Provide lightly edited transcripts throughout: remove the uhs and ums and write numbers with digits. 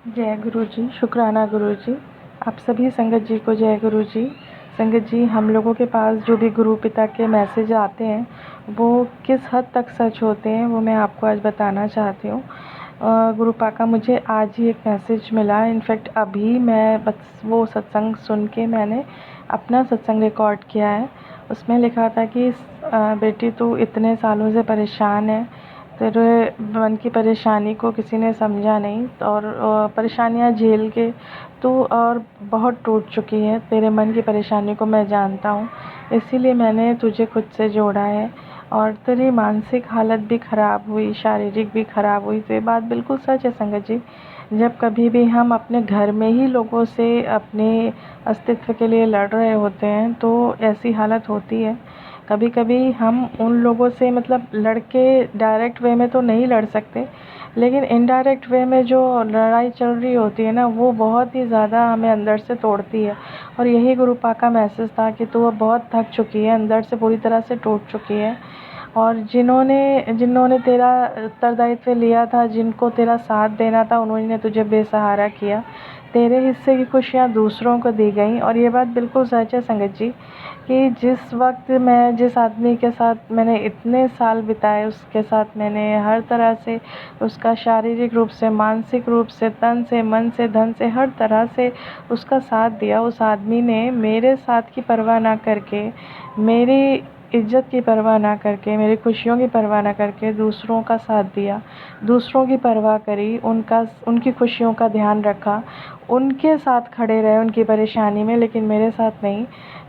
जय गुरु जी, शुक्राना गुरु जी। आप सभी संगत जी को जय गुरु जी। संगत जी, हम लोगों के पास जो भी गुरु पिता के मैसेज आते हैं वो किस हद तक सच होते हैं वो मैं आपको आज बताना चाहती हूँ। गुरु पा का मुझे आज ही एक मैसेज मिला। इनफैक्ट अभी मैं बस वो सत्संग सुन के मैंने अपना सत्संग रिकॉर्ड किया है। उसमें लिखा था कि बेटी तू इतने सालों से परेशान है, तेरे मन की परेशानी को किसी ने समझा नहीं और परेशानियाँ झेल के तू और बहुत टूट चुकी है। तेरे मन की परेशानी को मैं जानता हूँ, इसीलिए मैंने तुझे खुद से जोड़ा है। और तेरी मानसिक हालत भी ख़राब हुई, शारीरिक भी ख़राब हुई। तो ये बात बिल्कुल सच है संगत जी। जब कभी भी हम अपने घर में ही लोगों से अपने अस्तित्व के लिए लड़ रहे होते हैं तो ऐसी हालत होती है। कभी कभी हम उन लोगों से मतलब लड़ के डायरेक्ट वे में तो नहीं लड़ सकते, लेकिन इनडायरेक्ट वे में जो लड़ाई चल रही होती है ना, वो बहुत ही ज़्यादा हमें अंदर से तोड़ती है। और यही गुरु पा का मैसेज था कि तू अब बहुत थक चुकी है, अंदर से पूरी तरह से टूट चुकी है। और जिन्होंने जिन्होंने तेरा उत्तरदायित्व लिया था, जिनको तेरा साथ देना था, उन्होंने तुझे बेसहारा किया। तेरे हिस्से की खुशियाँ दूसरों को दी गई। और ये बात बिल्कुल सच है संगत जी कि जिस वक्त मैं जिस आदमी के साथ मैंने इतने साल बिताए, उसके साथ मैंने हर तरह से उसका शारीरिक रूप से, मानसिक रूप से, तन से, मन से, धन से, हर तरह से उसका साथ दिया, उस आदमी ने मेरे साथ की परवाह ना करके, मेरी इज़्ज़त की परवाह ना करके, मेरी खुशियों की परवाह ना करके दूसरों का साथ दिया, दूसरों की परवाह करी, उनकी खुशियों का ध्यान रखा, उनके साथ खड़े रहे उनकी परेशानी में, लेकिन मेरे साथ नहीं।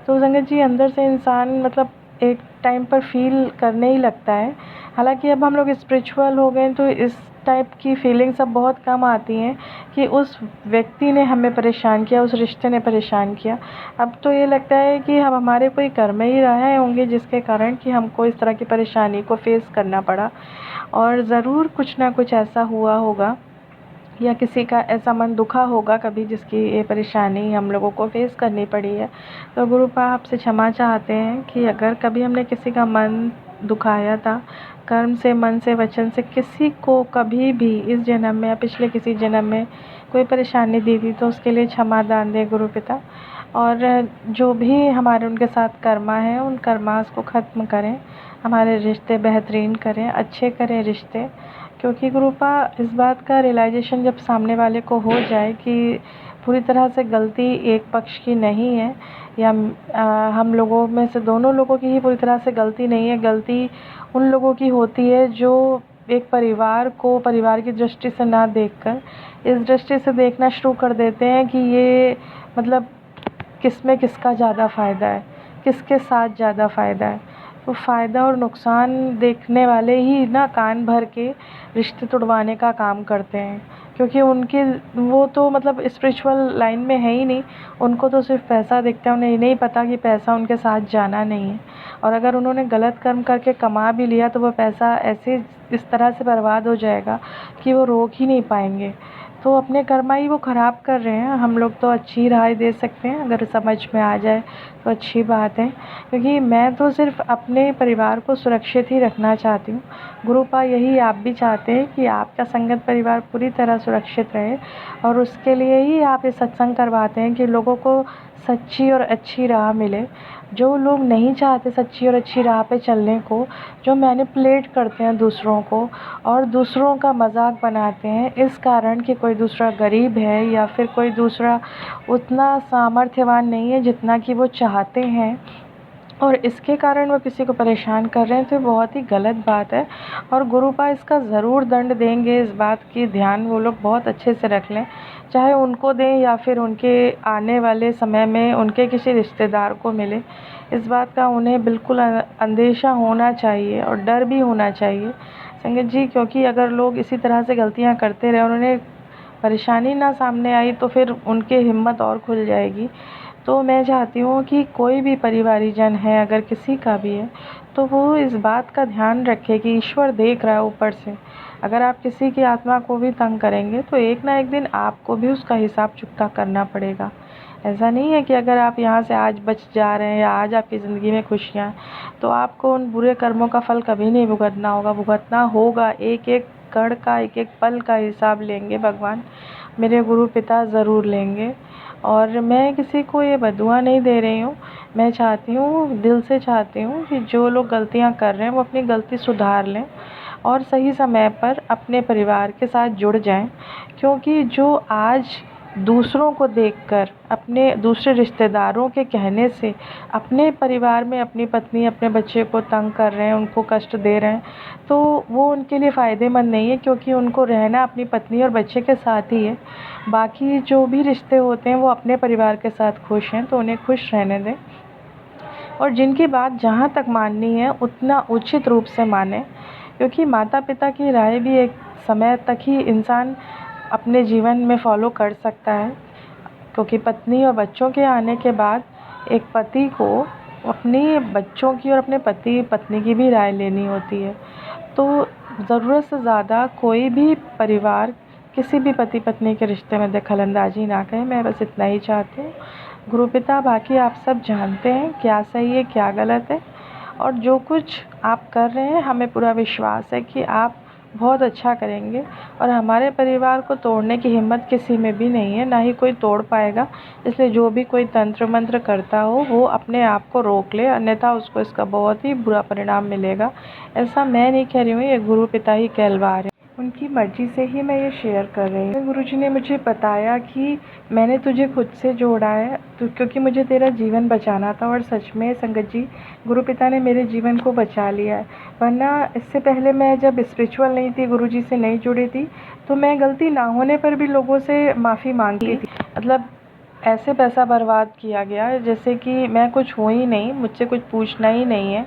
तो संगत जी, अंदर से इंसान मतलब एक टाइम पर फ़ील करने ही लगता है। हालांकि अब हम लोग स्पिरिचुअल हो गए तो इस टाइप की फीलिंग्स अब बहुत कम आती हैं कि उस व्यक्ति ने हमें परेशान किया, उस रिश्ते ने परेशान किया। अब तो ये लगता है कि अब हमारे कोई कर्म ही रहे होंगे जिसके कारण कि हमको इस तरह की परेशानी को फेस करना पड़ा। और ज़रूर कुछ ना कुछ ऐसा हुआ होगा या किसी का ऐसा मन दुखा होगा कभी जिसकी ये परेशानी हम लोगों को फेस करनी पड़ी है। तो गुरु पा आपसे क्षमा चाहते हैं कि अगर कभी हमने किसी का मन दुखाया था, कर्म से, मन से, वचन से किसी को कभी भी इस जन्म में या पिछले किसी जन्म में कोई परेशानी दी थी, तो उसके लिए क्षमा दान दें गुरु पिता। और जो भी हमारे उनके साथ कर्मा है, उन कर्मास को ख़त्म करें, हमारे रिश्ते बेहतरीन करें, अच्छे करें रिश्ते। क्योंकि गुरुपा इस बात का रियलाइजेशन जब सामने वाले को हो जाए कि पूरी तरह से गलती एक पक्ष की नहीं है, या हम लोगों में से दोनों लोगों की ही पूरी तरह से गलती नहीं है, गलती उन लोगों की होती है जो एक परिवार को परिवार की दृष्टि से ना देखकर इस दृष्टि से देखना शुरू कर देते हैं कि ये मतलब किस में किसका ज़्यादा फ़ायदा है, किसके साथ ज़्यादा फ़ायदा है। तो फ़ायदा और नुकसान देखने वाले ही ना कान भर के रिश्ते तुड़वाने का काम करते हैं, क्योंकि उनके वो तो मतलब स्पिरिचुअल लाइन में है ही नहीं। उनको तो सिर्फ पैसा दिखता है, उन्हें ये नहीं पता कि पैसा उनके साथ जाना नहीं है। और अगर उन्होंने गलत कर्म करके कमा भी लिया तो वह पैसा ऐसे इस तरह से बर्बाद हो जाएगा कि वो रोक ही नहीं पाएंगे। तो अपने कर्मा ही वो ख़राब कर रहे हैं। हम लोग तो अच्छी राय दे सकते हैं, अगर समझ में आ जाए तो अच्छी बात है। क्योंकि मैं तो सिर्फ अपने परिवार को सुरक्षित ही रखना चाहती हूँ। गुरुपा यही आप भी चाहते हैं कि आपका संगत परिवार पूरी तरह सुरक्षित रहे, और उसके लिए ही आप ये सत्संग करवाते हैं कि लोगों को सच्ची और अच्छी राह मिले। जो लोग नहीं चाहते सच्ची और अच्छी राह पे चलने को, जो मैनिपुलेट करते हैं दूसरों को और दूसरों का मजाक बनाते हैं इस कारण कि कोई दूसरा गरीब है या फिर कोई दूसरा उतना सामर्थ्यवान नहीं है जितना कि वो चाहते हैं, और इसके कारण वो किसी को परेशान कर रहे हैं, तो बहुत ही गलत बात है। और गुरुपा इसका ज़रूर दंड देंगे, इस बात की ध्यान वो लोग बहुत अच्छे से रख लें, चाहे उनको दें या फिर उनके आने वाले समय में उनके किसी रिश्तेदार को मिले। इस बात का उन्हें बिल्कुल अंदेशा होना चाहिए और डर भी होना चाहिए संगत जी। क्योंकि अगर लोग इसी तरह से गलतियां करते रहे और उन्हें परेशानी ना सामने आई तो फिर उनकी हिम्मत और खुल जाएगी। तो मैं चाहती हूँ कि कोई भी परिवारीजन है, अगर किसी का भी है, तो वो इस बात का ध्यान रखे कि ईश्वर देख रहा है ऊपर से। अगर आप किसी की आत्मा को भी तंग करेंगे तो एक ना एक दिन आपको भी उसका हिसाब चुकता करना पड़ेगा। ऐसा नहीं है कि अगर आप यहाँ से आज बच जा रहे हैं या आज आपकी ज़िंदगी में खुशियाँ हैं तो आपको उन बुरे कर्मों का फल कभी नहीं भुगतना होगा। भुगतना होगा एक एक कण का, एक एक पल का हिसाब लेंगे भगवान, मेरे गुरु पिता ज़रूर लेंगे। और मैं किसी को ये बददुआ नहीं दे रही हूँ, मैं चाहती हूँ, दिल से चाहती हूँ कि जो लोग गलतियाँ कर रहे हैं वो अपनी गलती सुधार लें और सही समय पर अपने परिवार के साथ जुड़ जाएं। क्योंकि जो आज दूसरों को देखकर, अपने दूसरे रिश्तेदारों के कहने से अपने परिवार में अपनी पत्नी, अपने बच्चे को तंग कर रहे हैं, उनको कष्ट दे रहे हैं, तो वो उनके लिए फ़ायदेमंद नहीं है, क्योंकि उनको रहना अपनी पत्नी और बच्चे के साथ ही है। बाकी जो भी रिश्ते होते हैं वो अपने परिवार के साथ खुश हैं, तो उन्हें खुश रहने दें। और जिनकी बात जहाँ तक माननी है उतना उचित रूप से मानें, क्योंकि माता पिता की राय भी एक समय तक ही इंसान अपने जीवन में फॉलो कर सकता है। क्योंकि पत्नी और बच्चों के आने के बाद एक पति को अपने बच्चों की और अपने पति पत्नी की भी राय लेनी होती है। तो ज़रूरत से ज़्यादा कोई भी परिवार किसी भी पति पत्नी के रिश्ते में दखलंदाजी ना करे, मैं बस इतना ही चाहती हूँ। गुरु पिता, बाकी आप सब जानते हैं क्या सही है क्या गलत है, और जो कुछ आप कर रहे हैं हमें पूरा विश्वास है कि आप बहुत अच्छा करेंगे। और हमारे परिवार को तोड़ने की हिम्मत किसी में भी नहीं है, ना ही कोई तोड़ पाएगा। इसलिए जो भी कोई तंत्र मंत्र करता हो वो अपने आप को रोक ले, अन्यथा उसको इसका बहुत ही बुरा परिणाम मिलेगा। ऐसा मैं नहीं कह रही हूँ, ये गुरु पिता ही कहलवा रहे हैं, उनकी मर्ज़ी से ही मैं ये शेयर कर रही हूँ। गुरुजी ने मुझे बताया कि मैंने तुझे खुद से जोड़ा है, तो क्योंकि मुझे तेरा जीवन बचाना था। और सच में संगत जी, गुरु पिता ने मेरे जीवन को बचा लिया है। वरना इससे पहले मैं जब स्पिरिचुअल नहीं थी, गुरुजी से नहीं जुड़ी थी, तो मैं गलती ना होने पर भी लोगों से माफ़ी मांगती थी। मतलब ऐसे पैसा बर्बाद किया गया जैसे कि मैं कुछ हूँ ही नहीं, मुझसे कुछ पूछना ही नहीं है।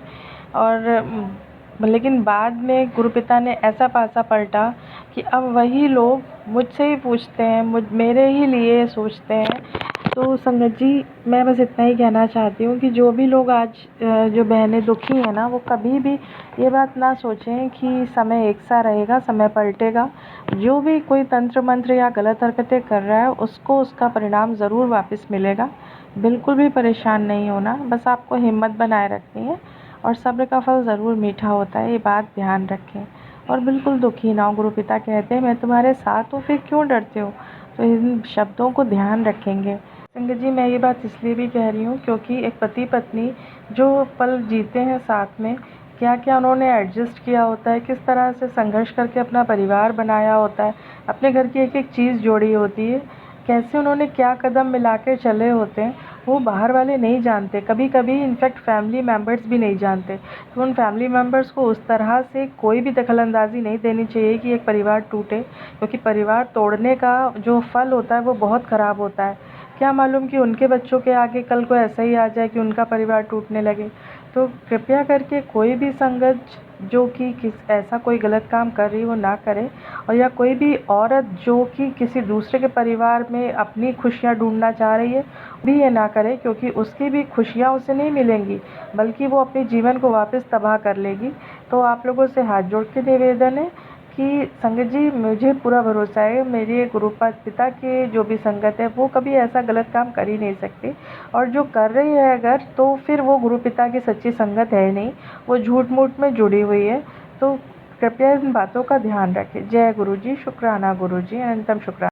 और लेकिन बाद में गुरु पिता ने ऐसा पासा पलटा कि अब वही लोग मुझसे ही पूछते हैं, मेरे ही लिए सोचते हैं। तो संगत जी, मैं बस इतना ही कहना चाहती हूँ कि जो भी लोग आज जो बहनें दुखी हैं ना, वो कभी भी ये बात ना सोचें कि समय एक सा रहेगा, समय पलटेगा। जो भी कोई तंत्र मंत्र या गलत हरकतें कर रहा है उसको उसका परिणाम ज़रूर वापस मिलेगा। बिल्कुल भी परेशान नहीं होना, बस आपको हिम्मत बनाए रखनी है। और सब्र का फल ज़रूर मीठा होता है, ये बात ध्यान रखें। और बिल्कुल दुखी ना हो, गुरु पिता कहते हैं मैं तुम्हारे साथ हूँ, फिर क्यों डरते हो। तो इन शब्दों को ध्यान रखेंगे। संगत जी, मैं ये बात इसलिए भी कह रही हूँ क्योंकि एक पति पत्नी जो पल जीते हैं साथ में, क्या क्या उन्होंने एडजस्ट किया होता है, किस तरह से संघर्ष करके अपना परिवार बनाया होता है, अपने घर की एक एक चीज़ जोड़ी होती है, कैसे उन्होंने क्या कदम मिला के चले होते हैं, वो बाहर वाले नहीं जानते। कभी कभी इनफैक्ट फैमिली मेम्बर्स भी नहीं जानते। तो उन फैमिली मेम्बर्स को उस तरह से कोई भी दखलंदाजी नहीं देनी चाहिए कि एक परिवार टूटे, क्योंकि परिवार तोड़ने का जो फल होता है वो बहुत ख़राब होता है। क्या मालूम कि उनके बच्चों के आगे कल को ऐसा ही आ जाए कि उनका परिवार टूटने लगे। तो कृपया करके कोई भी संगत जो कि ऐसा कोई गलत काम कर रही हो ना करे, और या कोई भी औरत जो कि किसी दूसरे के परिवार में अपनी खुशियाँ ढूंढना चाह रही है भी ये ना करे, क्योंकि उसकी भी खुशियाँ उसे नहीं मिलेंगी, बल्कि वो अपने जीवन को वापस तबाह कर लेगी। तो आप लोगों से हाथ जोड़ के निवेदन है कि संगत जी, मुझे पूरा भरोसा है मेरे गुरु पिता के जो भी संगत है वो कभी ऐसा गलत काम कर ही नहीं सकते। और जो कर रही है अगर, तो फिर वो गुरु पिता की सच्ची संगत है नहीं, वो झूठ मूठ में जुड़ी हुई है। तो कृपया इन बातों का ध्यान रखें। जय गुरु जी, शुक्राना गुरु जी, अनंतम शुक्राना।